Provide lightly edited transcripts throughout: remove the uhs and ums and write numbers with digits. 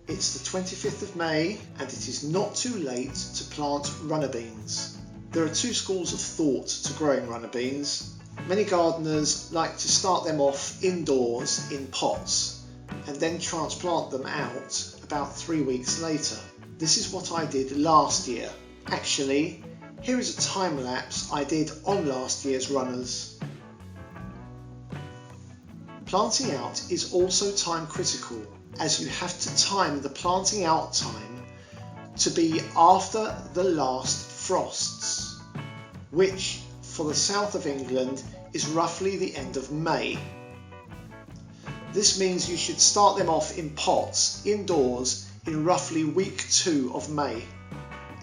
It's the 25th of May and it is not too late to plant runner beans. There are two schools of thought to growing runner beans. Many gardeners like to start them off indoors in pots and then transplant them out about 3 weeks later. This is what I did last year. Actually, here is a time lapse I did on last year's runners. Planting out is also time critical, as you have to time the planting out time to be after the last frosts, which for the south of England is roughly the end of May. This means you should start them off in pots indoors in roughly week 2 of May.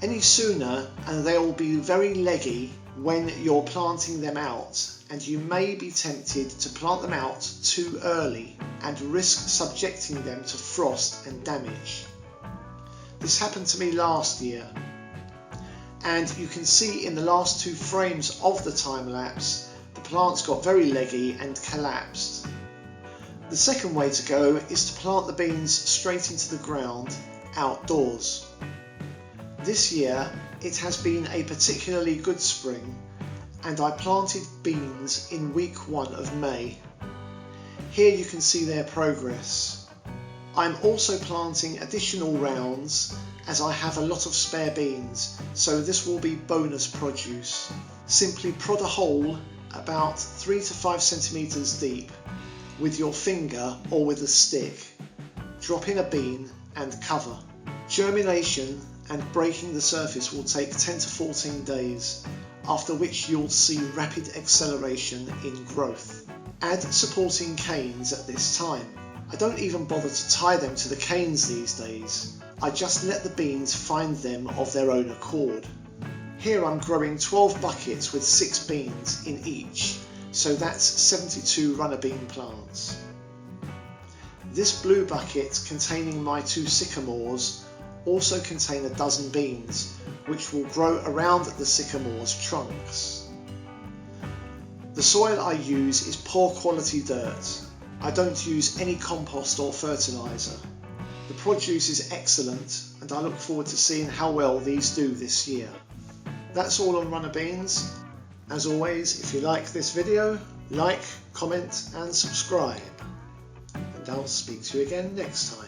Any sooner and they'll be very leggy when you're planting them out, and you may be tempted to plant them out too early and risk subjecting them to frost and damage. This happened to me last year, and you can see in the last 2 frames of the time lapse the plants got very leggy and collapsed. The second way to go is to plant the beans straight into the ground outdoors. This year it has been a particularly good spring, and I planted beans in week 1 of May. Here you can see their progress. I'm also planting additional rounds as I have a lot of spare beans, so this will be bonus produce. Simply prod a hole about 3 to 5 centimeters deep with your finger or with a stick. Drop in a bean and cover. Germination and breaking the surface will take 10 to 14 days, after which you'll see rapid acceleration in growth. Add supporting canes at this time. I don't even bother to tie them to the canes these days. I just let the beans find them of their own accord. Here I'm growing 12 buckets with 6 beans in each, so that's 72 runner bean plants. This blue bucket containing my 2 sycamores also contain a dozen beans, which will grow around the sycamore's trunks. The soil I use is poor quality dirt. I don't use any compost or fertiliser. The produce is excellent, and I look forward to seeing how well these do this year. That's all on runner beans. As always, if you like this video, like, comment and subscribe. And I'll speak to you again next time.